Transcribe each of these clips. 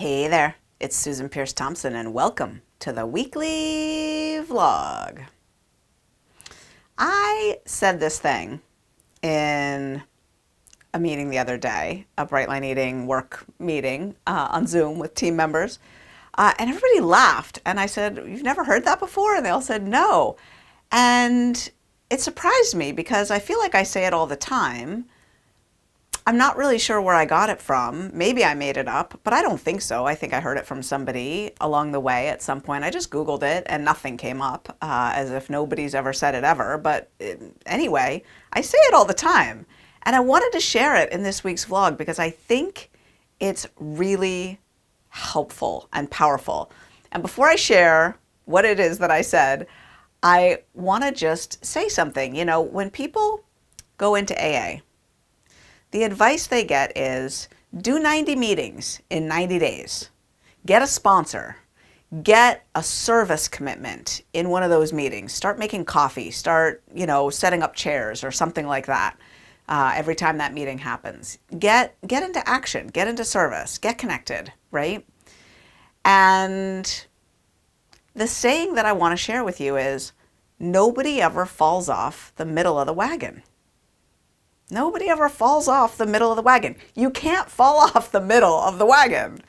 Hey there, it's Susan Pierce Thompson, and welcome to the weekly vlog. I said this thing in a meeting the other day, a Brightline Eating work meeting on Zoom with team members, and everybody laughed. And I said, "You've never heard that before?" And they all said, "No." And it surprised me because I feel like I say it all the time. I'm not really sure where I got it from. Maybe I made it up, but I don't think so. I think I heard it from somebody along the way at some point. I just Googled it and nothing came up, as if nobody's ever said it ever. But anyway, I say it all the time. And I wanted to share it in this week's vlog because I think it's really helpful and powerful. And before I share what it is that I said, I want to just say something. You know, when people go into AA, the advice they get is do 90 meetings in 90 days. Get a sponsor. Get a service commitment in one of those meetings. Start making coffee. Start, setting up chairs or something like that every time that meeting happens. Get into action. Get into service. Get connected, right? And the saying that I want to share with you is nobody ever falls off the middle of the wagon. Nobody ever falls off the middle of the wagon. You can't fall off the middle of the wagon.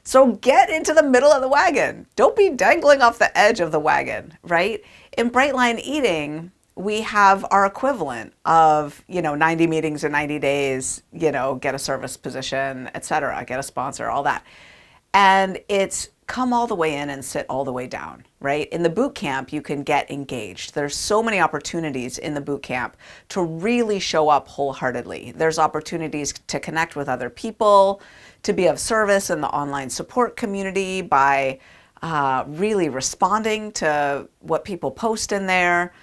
So get into the middle of the wagon. Don't be dangling off the edge of the wagon, right? In Brightline Eating, we have our equivalent of, 90 meetings in 90 days, get a service position, etc., get a sponsor, all that. And it's come all the way in and sit all the way down, right? In the boot camp, you can get engaged. There's so many opportunities in the boot camp to really show up wholeheartedly. There's opportunities to connect with other people, to be of service in the online support community by really responding to what people post in there.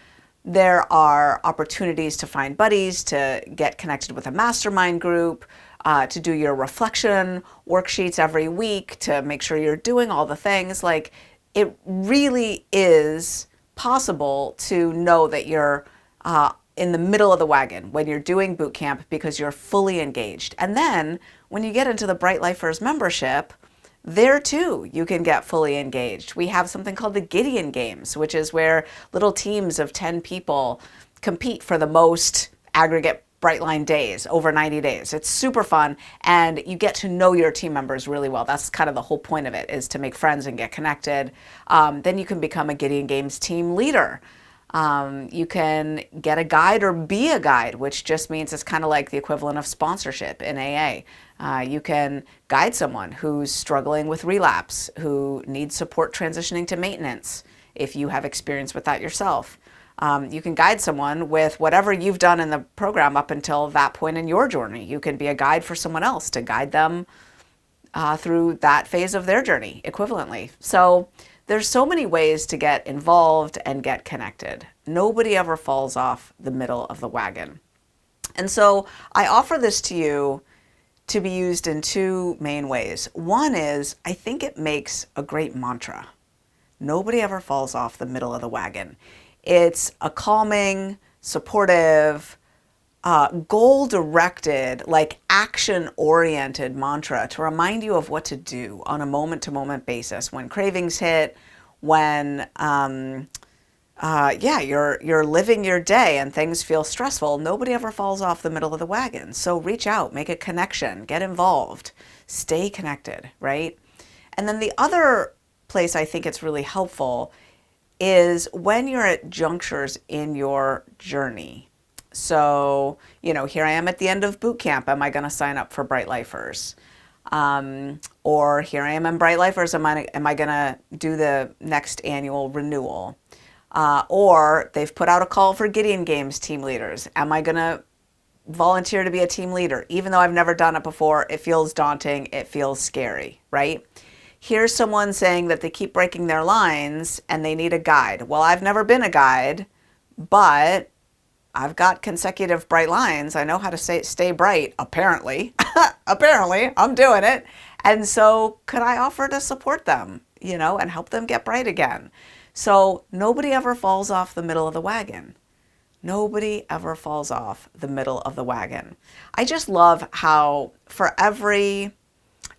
There are opportunities to find buddies, to get connected with a mastermind group, to do your reflection worksheets every week, to make sure you're doing all the things. Like, it really is possible to know that you're in the middle of the wagon when you're doing boot camp because you're fully engaged. And then when you get into the Bright Lifers membership, there too, you can get fully engaged. We have something called the Gideon Games, which is where little teams of 10 people compete for the most aggregate Brightline days over 90 days. It's super fun, and you get to know your team members really well. That's kind of the whole point of it, is to make friends and get connected. Then you can become a Gideon Games team leader. You can get a guide or be a guide, which just means it's kind of like the equivalent of sponsorship in AA. You can guide someone who's struggling with relapse, who needs support transitioning to maintenance, if you have experience with that yourself. You can guide someone with whatever you've done in the program up until that point in your journey. You can be a guide for someone else to guide them through that phase of their journey equivalently. So there's so many ways to get involved and get connected. Nobody ever falls off the middle of the wagon. And so I offer this to you to be used in two main ways. One is, I think it makes a great mantra. Nobody ever falls off the middle of the wagon. It's a calming, supportive, goal-directed, like action-oriented mantra to remind you of what to do on a moment-to-moment basis when cravings hit, when you're living your day and things feel stressful. Nobody ever falls off the middle of the wagon. So reach out, make a connection, get involved, stay connected, right? And then the other place I think it's really helpful is when you're at junctures in your journey. So, here I am at the end of boot camp. Am I going to sign up for Bright Lifers? Or here I am in Bright Lifers. Am I going to do the next annual renewal? Or they've put out a call for Gideon Games team leaders. Am I going to volunteer to be a team leader? Even though I've never done it before, it feels daunting. It feels scary, right? Here's someone saying that they keep breaking their lines and they need a guide. Well, I've never been a guide, but I've got consecutive bright lines. I know how to stay bright, apparently. Apparently, I'm doing it. And so could I offer to support them, and help them get bright again? So nobody ever falls off the middle of the wagon. Nobody ever falls off the middle of the wagon. I just love how for every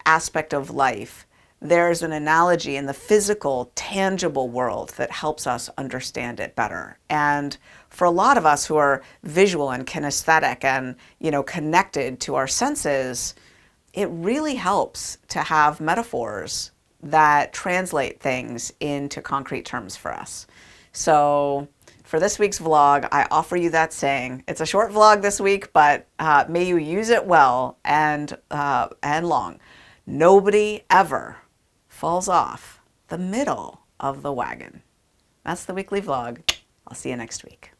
aspect of life, there's an analogy in the physical, tangible world that helps us understand it better. And for a lot of us who are visual and kinesthetic and, connected to our senses, it really helps to have metaphors that translate things into concrete terms for us. So for this week's vlog, I offer you that saying. It's a short vlog this week, but may you use it well and long. Nobody ever falls off the middle of the wagon. That's the weekly vlog. I'll see you next week.